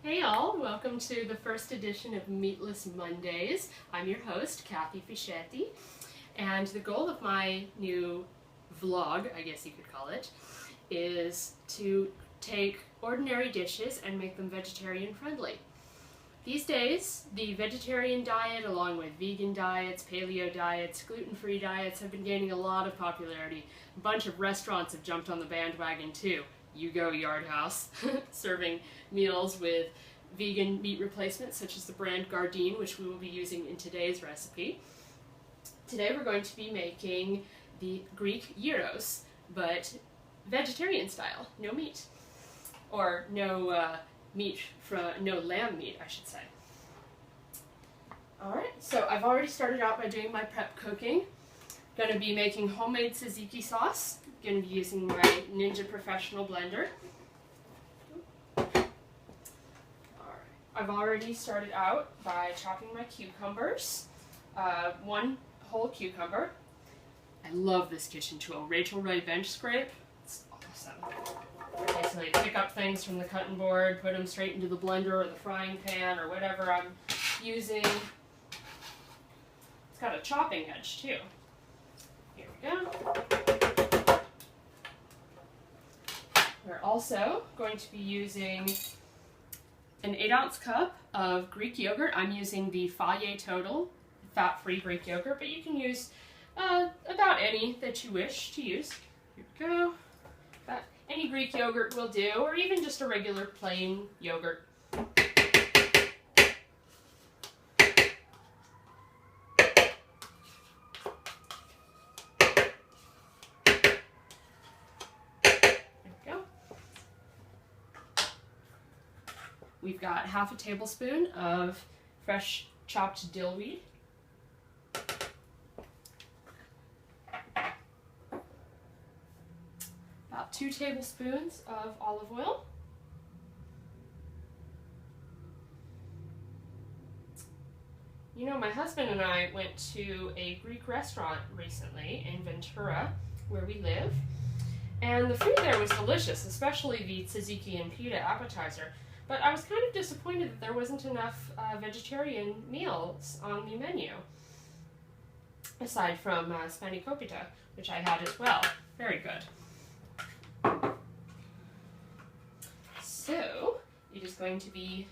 Hey all, welcome to the first edition of Meatless Mondays. I'm your host, Cathy, and the goal of my new vlog, I guess you could call it, is to take ordinary dishes and make them vegetarian friendly. These days, the vegetarian diet, along with vegan diets, paleo diets, gluten-free diets, have been gaining a lot of popularity. A bunch of restaurants have jumped on the bandwagon too. You go, Yard House, serving meals with vegan meat replacements such as the brand Gardein, which we will be using in today's recipe. Today we're going to be making the Greek gyros, but vegetarian style, no meat. Or no no lamb meat, I should say. Alright, so I've already started out by doing my prep cooking. Going to be making homemade tzatziki sauce. Going to be using my Ninja Professional blender. Alright, I've already started out by chopping my cucumbers. One whole cucumber. I love this kitchen tool, Rachel Ray Bench Scrape. It's awesome. Okay, so you pick up things from the cutting board, put them straight into the blender or the frying pan or whatever I'm using. It's got a chopping edge too. Here we go. We're also going to be using an 8-ounce cup of Greek yogurt. I'm using the Fage Total fat-free Greek yogurt, but you can use about any that you wish to use. Here we go. Any Greek yogurt will do, or even just a regular plain yogurt. We've got half a tablespoon of fresh chopped dill weed. About 2 tablespoons of olive oil. You know, my husband and I went to a Greek restaurant recently in Ventura, where we live, and the food there was delicious, especially the tzatziki and pita appetizer. But I was kind of disappointed that there wasn't enough vegetarian meals on the menu, aside from spanakopita, which I had as well. Very good. So, it is going to be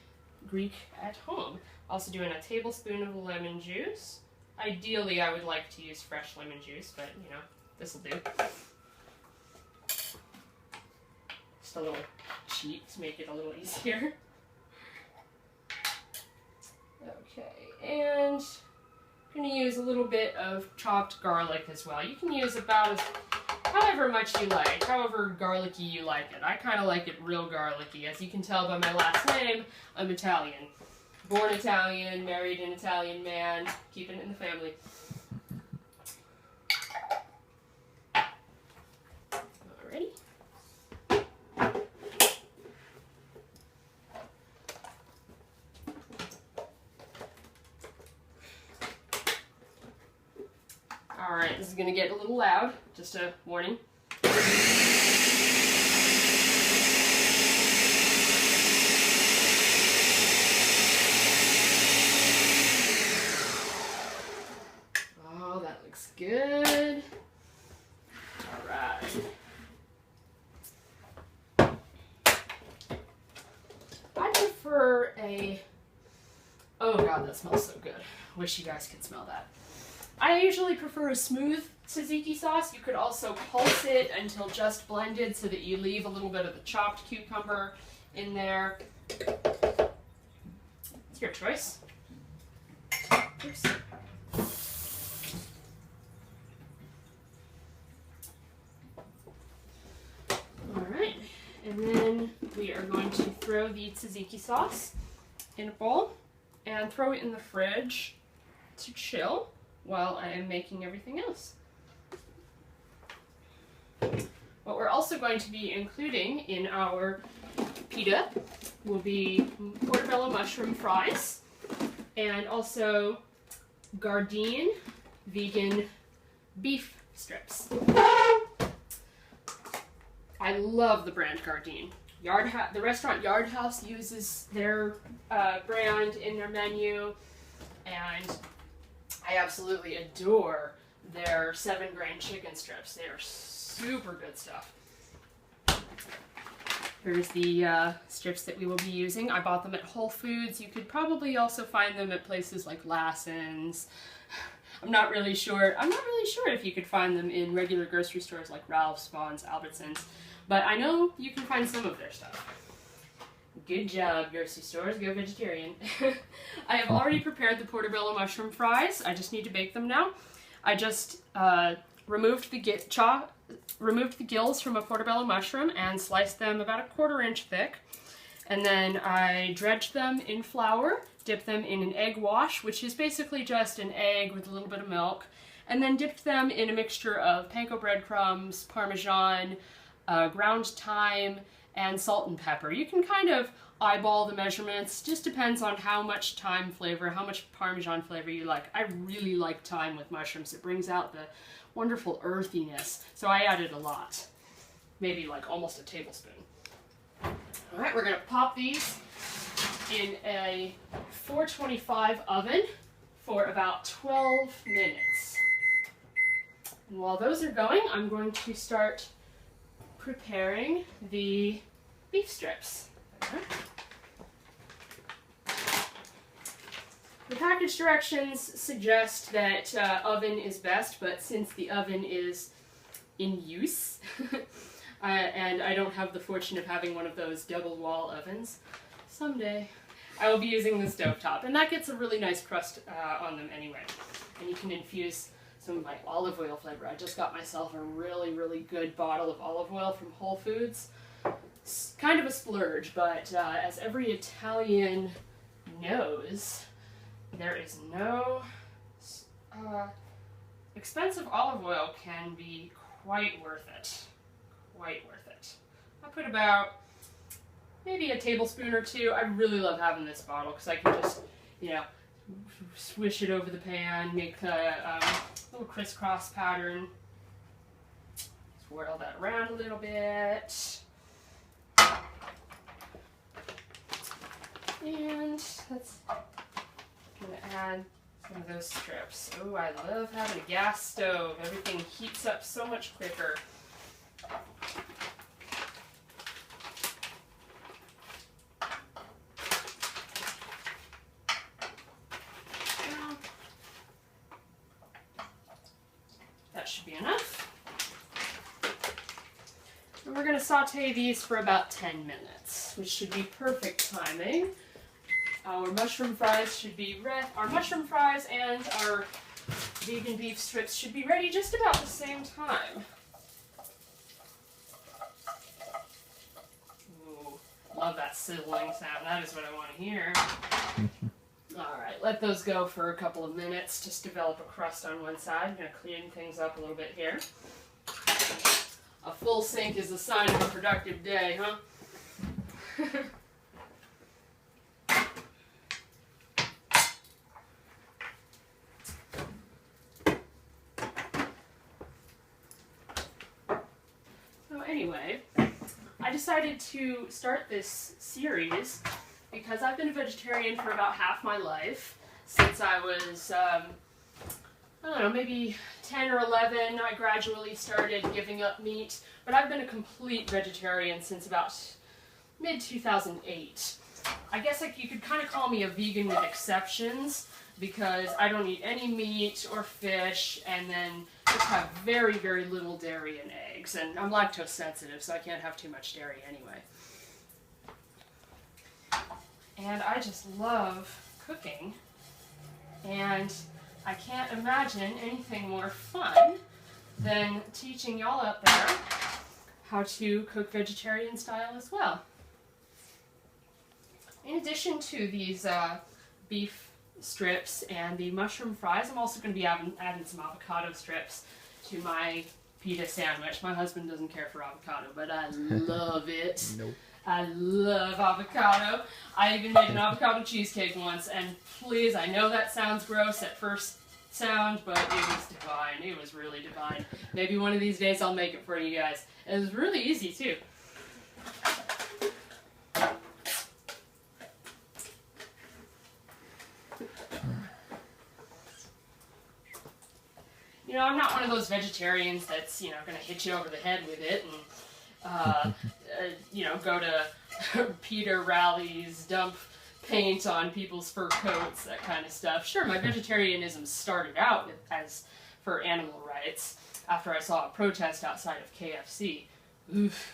Greek at home. Also doing a tablespoon of lemon juice. Ideally, I would like to use fresh lemon juice, but you know, this will do. Just a little cheat to make it a little easier. Okay, and I'm going to use a little bit of chopped garlic as well. You can use about however much you like, however garlicky you like it. I kind of like it real garlicky. As you can tell by my last name, I'm Italian. Born Italian, married an Italian man, keeping it in the family. Alrighty. Alright, this is going to get a little loud, just a warning. Oh, that looks good. Alright. I prefer a... Oh god, that smells so good. Wish you guys could smell that. I usually prefer a smooth tzatziki sauce. You could also pulse it until just blended so that you leave a little bit of the chopped cucumber in there. It's your choice. Oops. Alright, and then we are going to throw the tzatziki sauce in a bowl and throw it in the fridge to chill while I am making everything else. What we're also going to be including in our pita will be portobello mushroom fries and also Gardein vegan beef strips. I love the brand Gardein. The restaurant Yard House uses their brand in their menu, and I absolutely adore their 7-grain chicken strips. They are super good stuff. Here's the strips that we will be using. I bought them at Whole Foods. You could probably also find them at places like Lassen's. I'm not really sure if you could find them in regular grocery stores like Ralph's, Vaughn's, Albertsons, but I know you can find some of their stuff. Good job, grocery stores. Go vegetarian. I have already prepared the portobello mushroom fries. I just need to bake them now. I just removed the gills from a portobello mushroom and sliced them about a 1/4 inch thick. And then I dredged them in flour, dipped them in an egg wash, which is basically just an egg with a little bit of milk, and then dipped them in a mixture of panko breadcrumbs, Parmesan, ground thyme, and salt and pepper. You can kind of eyeball the measurements, just depends on how much thyme flavor, how much Parmesan flavor you like. I really like thyme with mushrooms. It brings out the wonderful earthiness, so I added a lot, maybe like almost a tablespoon. All right, we're gonna pop these in a 425 oven for about 12 minutes. And while those are going, I'm going to start preparing the beef strips. The package directions suggest that oven is best, but since the oven is in use, and I don't have the fortune of having one of those double wall ovens, someday I will be using the stovetop, and that gets a really nice crust on them anyway. And you can infuse some of my olive oil flavor. I just got myself a really, really good bottle of olive oil from Whole Foods. It's kind of a splurge, but as every Italian knows, there is no expensive olive oil can be quite worth it. Quite worth it. I put about maybe a tablespoon or two. I really love having this bottle because I can just, you know, swish it over the pan, make a little crisscross pattern. Swirl that around a little bit. And I'm gonna add some of those strips. Oh, I love having a gas stove. Everything heats up so much quicker. That should be enough. And we're gonna saute these for about 10 minutes, which should be perfect timing. Our mushroom fries should be our mushroom fries and our vegan beef strips should be ready just about the same time. Ooh, love that sizzling sound. That is what I want to hear. Alright, let those go for a couple of minutes. Just develop a crust on one side. I'm going to clean things up a little bit here. A full sink is a sign of a productive day, huh? Anyway, I decided to start this series because I've been a vegetarian for about half my life. Since I was, I don't know, maybe 10 or 11, I gradually started giving up meat, but I've been a complete vegetarian since about mid-2008. I guess you could kind of call me a vegan with exceptions, because I don't eat any meat or fish, and then just have very, very little dairy and eggs. And I'm lactose sensitive, so I can't have too much dairy anyway. And I just love cooking, and I can't imagine anything more fun than teaching y'all out there how to cook vegetarian style as well. In addition to these beef strips and the mushroom fries, I'm also going to be adding some avocado strips to my pita sandwich. My husband doesn't care for avocado, but I love it. Nope. I love avocado. I even made an avocado cheesecake once, and please, I know that sounds gross at first sound, but it was divine. It was really divine. Maybe one of these days I'll make it for you guys. It was really easy too. You know, I'm not one of those vegetarians that's, you know, going to hit you over the head with it and, you know, go to PETA rallies, dump paint on people's fur coats, that kind of stuff. Sure, my vegetarianism started out as for animal rights after I saw a protest outside of KFC. Oof.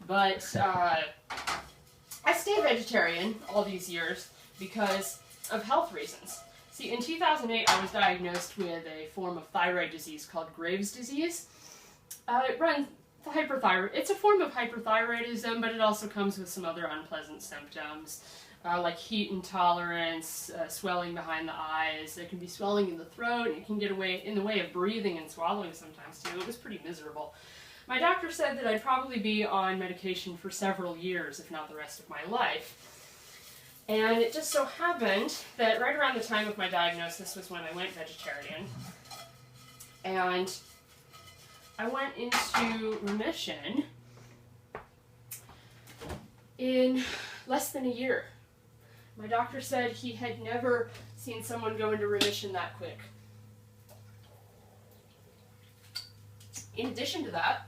But I stayed vegetarian all these years because of health reasons. See, in 2008, I was diagnosed with a form of thyroid disease called Graves' disease. It's a form of hyperthyroidism, but it also comes with some other unpleasant symptoms, like heat intolerance, swelling behind the eyes. There can be swelling in the throat, and it can get in the way of breathing and swallowing sometimes, too. It was pretty miserable. My doctor said that I'd probably be on medication for several years, if not the rest of my life. And it just so happened that right around the time of my diagnosis was when I went vegetarian. And I went into remission in less than a year. My doctor said he had never seen someone go into remission that quick. In addition to that,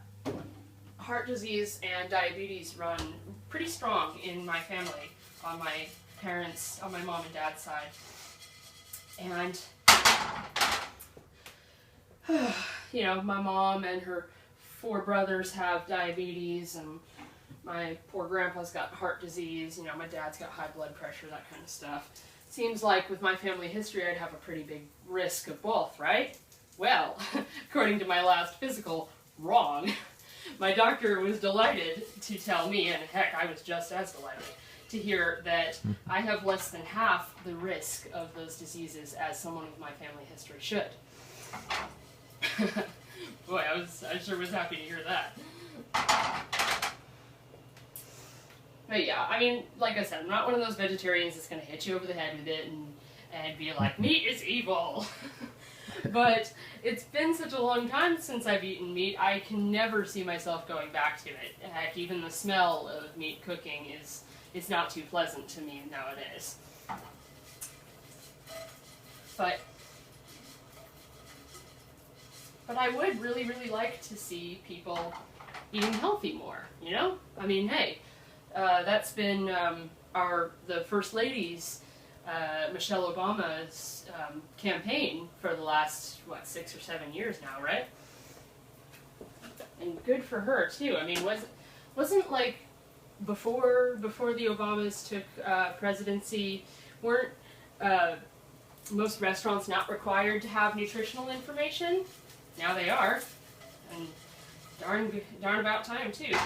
heart disease and diabetes run pretty strong in my family on my parents, on my mom and dad's side. And, you know, my mom and her 4 brothers have diabetes, and my poor grandpa's got heart disease, you know, my dad's got high blood pressure, that kind of stuff. Seems like with my family history, I'd have a pretty big risk of both, right? Well, according to my last physical, wrong. My doctor was delighted to tell me, and heck, I was just as delighted to hear that I have less than half the risk of those diseases as someone with my family history should. Boy, I sure was happy to hear that. But yeah, I mean, like I said, I'm not one of those vegetarians that's going to hit you over the head with it and be like, meat is evil. But it's been such a long time since I've eaten meat, I can never see myself going back to it. Heck, even the smell of meat cooking is not too pleasant to me nowadays. But I would really, really like to see people eating healthy more, you know? I mean, hey, that's been the First Lady's, Michelle Obama's campaign for the last, 6 or 7 years now, right? And good for her, too. I mean, wasn't like before the Obamas took presidency, weren't most restaurants not required to have nutritional information? Now they are, and darn about time, too.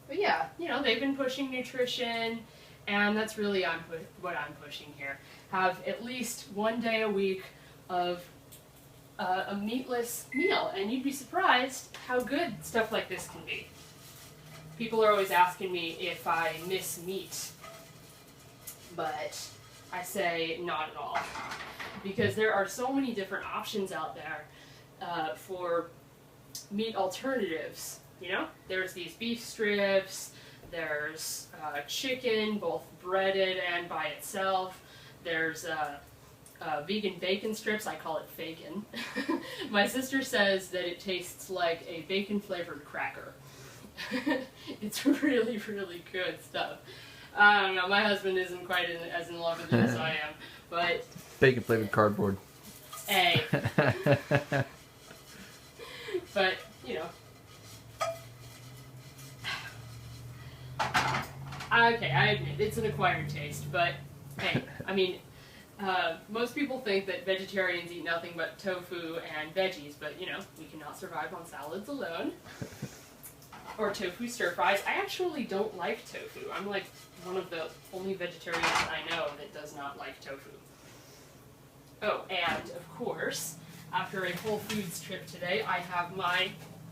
But yeah, you know, they've been pushing nutrition, and that's really what I'm pushing here. Have at least one day a week of a meatless meal, and you'd be surprised how good stuff like this can be. People are always asking me if I miss meat, but I say not at all. Because there are so many different options out there for meat alternatives, you know? There's these beef strips, there's chicken, both breaded and by itself. There's vegan bacon strips. I call it fagin. My sister says that it tastes like a bacon-flavored cracker. It's really, really good stuff. I don't know, my husband isn't quite as in love with it as I am, but... Bacon-flavored cardboard. Hey. But, you know... Okay, I admit, it's an acquired taste, but, hey, I mean, most people think that vegetarians eat nothing but tofu and veggies, but, you know, we cannot survive on salads alone. Or tofu stir-fries. I actually don't like tofu. I'm like one of the only vegetarians I know that does not like tofu. Oh, and, of course, after a Whole Foods trip today, I have my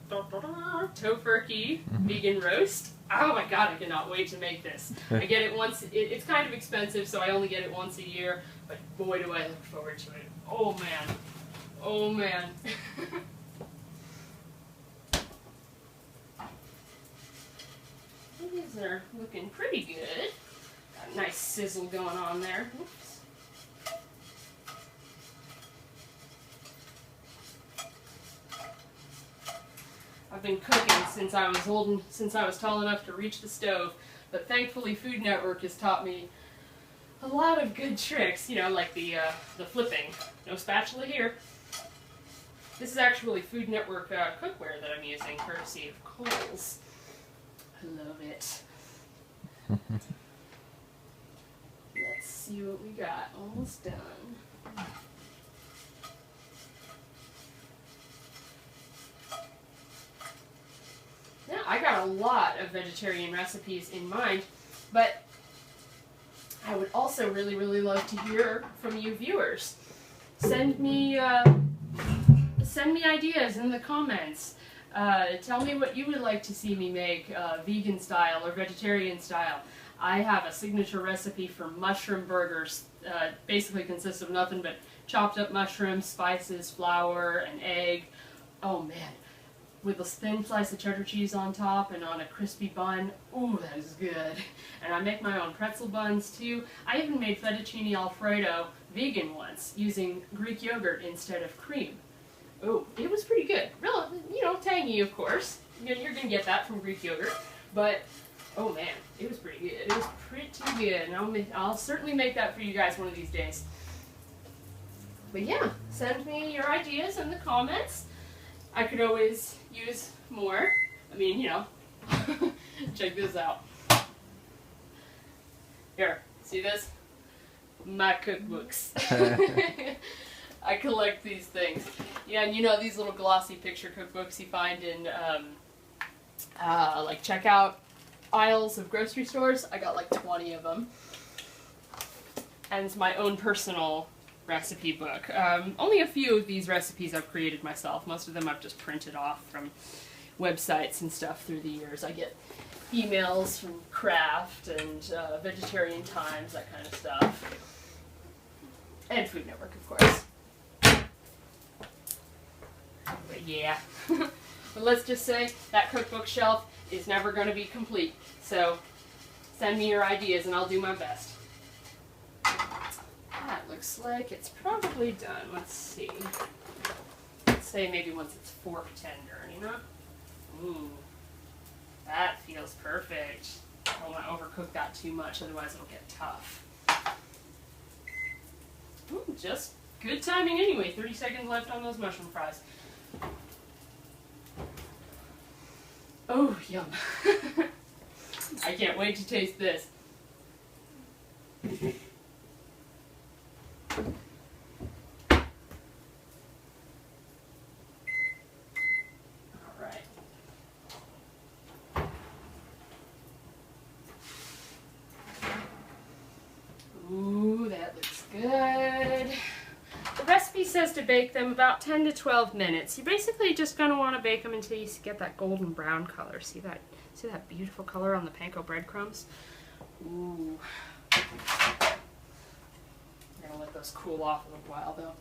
tofurkey vegan roast. Oh my god, I cannot wait to make this. I get it once, it's kind of expensive, so I only get it once a year, but boy do I look forward to it. Oh man. Oh man. These are looking pretty good. Got a nice sizzle going on there. Oops. I've been cooking since I was tall enough to reach the stove, but thankfully Food Network has taught me a lot of good tricks, you know, like the flipping. No spatula here. This is actually Food Network cookware that I'm using, courtesy of Kohl's. I love it. Let's see what we got. Almost done. Yeah, I got a lot of vegetarian recipes in mind, but I would also really, really love to hear from you viewers. Send me ideas in the comments. Tell me what you would like to see me make, vegan style or vegetarian style. I have a signature recipe for mushroom burgers. Basically consists of nothing but chopped up mushrooms, spices, flour, and egg. Oh man, with a thin slice of cheddar cheese on top and on a crispy bun. Ooh, that is good. And I make my own pretzel buns too. I even made fettuccine alfredo vegan once using Greek yogurt instead of cream. Oh, it was pretty good. Real, you know, tangy of course. You're gonna get that from Greek yogurt, but oh man, it was pretty good. It was pretty good, and I'll certainly make that for you guys one of these days. But yeah, send me your ideas in the comments. I could always use more. I mean, you know, check this out. Here, see this? My cookbooks. I collect these things. Yeah, and you know these little glossy picture cookbooks you find in like checkout aisles of grocery stores? I got like 20 of them. And it's my own personal recipe book. Only a few of these recipes I've created myself. Most of them I've just printed off from websites and stuff through the years. I get emails from Kraft and Vegetarian Times, that kind of stuff. And Food Network, of course. But yeah. But let's just say that cookbook shelf is never going to be complete. So send me your ideas and I'll do my best. That looks like it's probably done. Let's see. Let's say maybe once it's fork tender, you know? Ooh. That feels perfect. I don't want to overcook that too much, otherwise it'll get tough. Ooh, just good timing anyway. 30 seconds left on those mushroom fries. Oh, yum. I can't wait to taste this. Alright. Ooh, that looks good. The recipe says to bake them about 10 to 12 minutes. You're basically just going to want to bake them until you get that golden brown color. See that beautiful color on the panko breadcrumbs? Ooh. I'm going to let those cool off a little while though.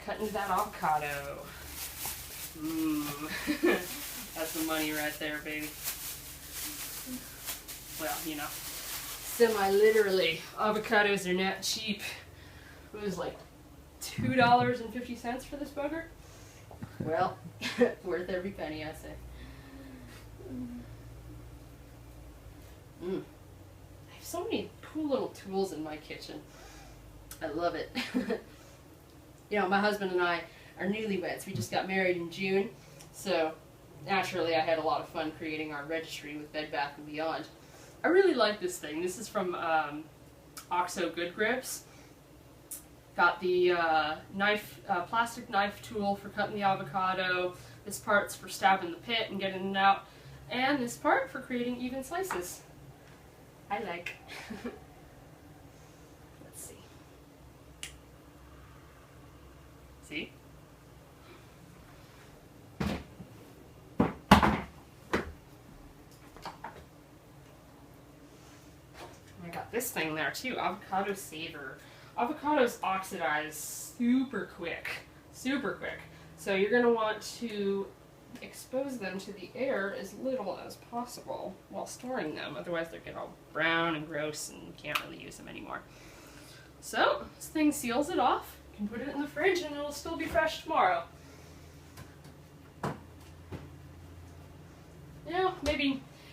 Cut into that avocado. Mmm. That's the money right there, baby. Well, you know. Semi-literally, avocados are not cheap. It was like $2.50 for this bugger. Well, worth every penny, I say. I have so many cool little tools in my kitchen. I love it. You know, my husband and I are newlyweds. We just got married in June, so naturally I had a lot of fun creating our registry with Bed Bath & Beyond. I really like this thing. This is from OXO Good Grips. Got the plastic knife tool for cutting the avocado. This part's for stabbing the pit and getting it out. And this part for creating even slices. I like. Let's see. See? I got this thing there too, avocado saver. Avocados oxidize super quick. So you're going to want to expose them to the air as little as possible while storing them. Otherwise they'll get all brown and gross and you can't really use them anymore. So this thing seals it off. You can put it in the fridge and it'll still be fresh tomorrow.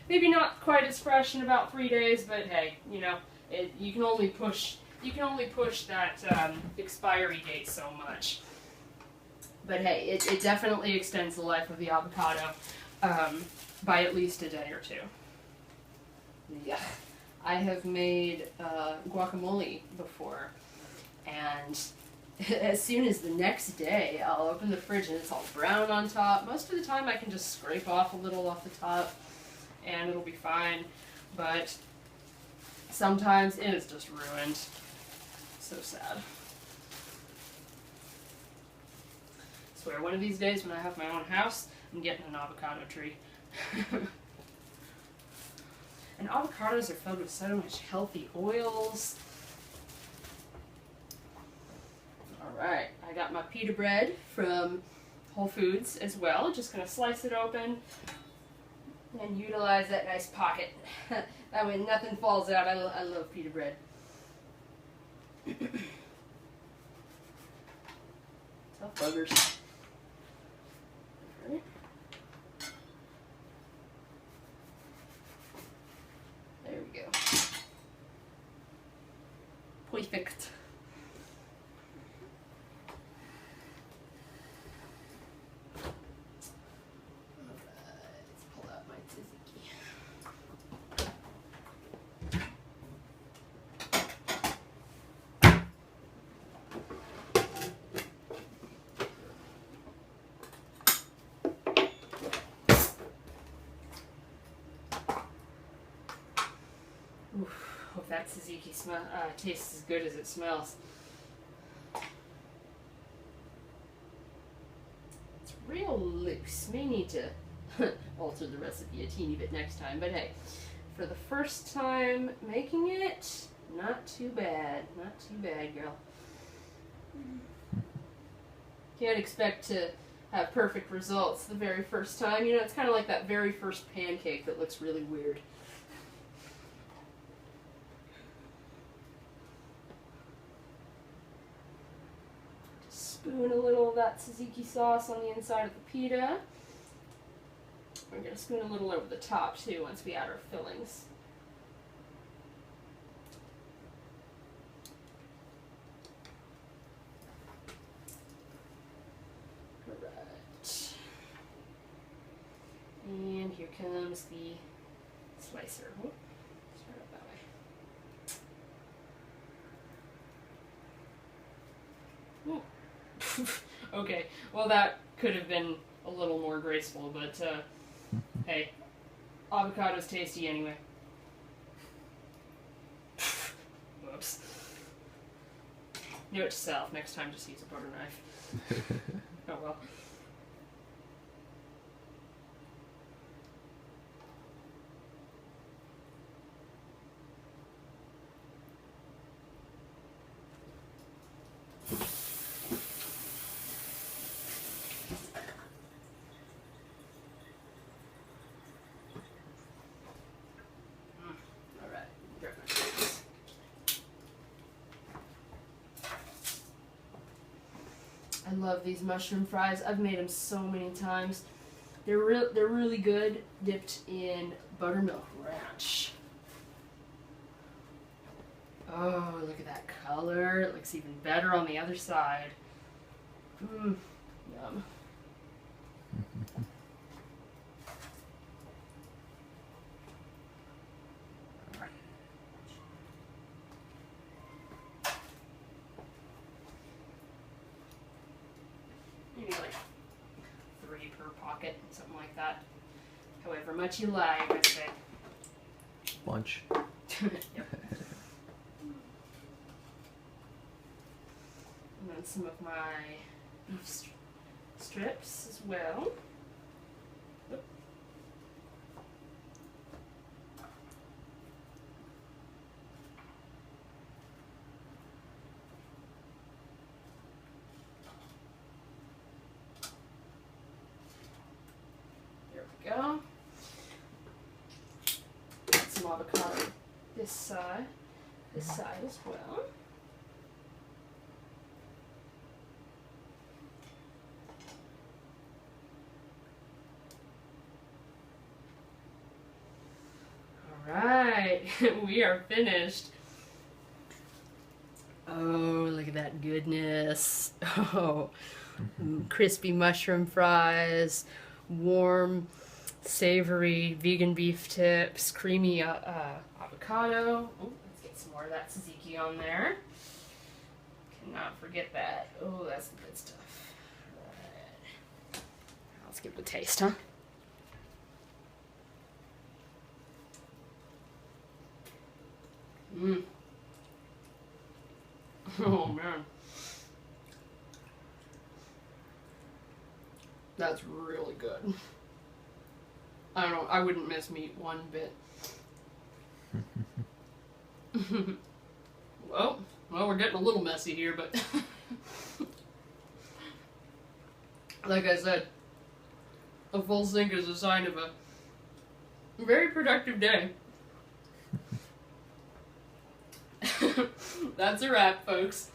maybe not quite as fresh in about 3 days, but hey, you know, you can only push that expiry date so much. But hey, it definitely extends the life of the avocado by at least a day or two. Yeah, I have made guacamole before, and as soon as the next day, I'll open the fridge and it's all brown on top. Most of the time I can just scrape off a little off the top and it'll be fine, but sometimes it is just ruined. So sad. I swear, one of these days when I have my own house, I'm getting an avocado tree. And avocados are filled with so much healthy oils. Alright, I got my pita bread from Whole Foods as well. Just going to slice it open and utilize that nice pocket. That way nothing falls out. I love pita bread. Tough buggers. Alright. There we go. Perfect. Hope that tzatziki tastes as good as it smells. It's real loose. May need to alter the recipe a teeny bit next time, but hey, for the first time making it, not too bad. Not too bad, girl. Can't expect to have perfect results the very first time. You know, it's kind of like that very first pancake that looks really weird. Spoon a little of that tzatziki sauce on the inside of the pita. We're going to spoon a little over the top too once we add our fillings. Alright. And here comes the slicer. Oh, start it that way. Ooh. Okay, well that could have been a little more graceful, but hey, avocado's tasty anyway. Whoops. Note to self, next time just use a butter knife. Oh well. I love these mushroom fries. I've made them so many times. They're really good dipped in buttermilk ranch. Oh, look at that color. It looks even better on the other side. Mmm, yum. Maybe like 3 per pocket, something like that. However much you like, I say. Bunch. Yep. And then some of my beef strips as well. Oop. There we go. Got some avocado this side as well. right, we are finished. Oh, look at that goodness. Oh, crispy mushroom fries, warm, savory vegan beef tips, creamy avocado. Oh, let's get some more of that tzatziki on there. Cannot forget that. Oh, that's the good stuff. All right. Let's give it a taste, huh? Mmm. Oh man. That's really good. I don't know, I wouldn't miss meat one bit. Well, we're getting a little messy here, but like I said, a full sink is a sign of a very productive day. That's a wrap, folks.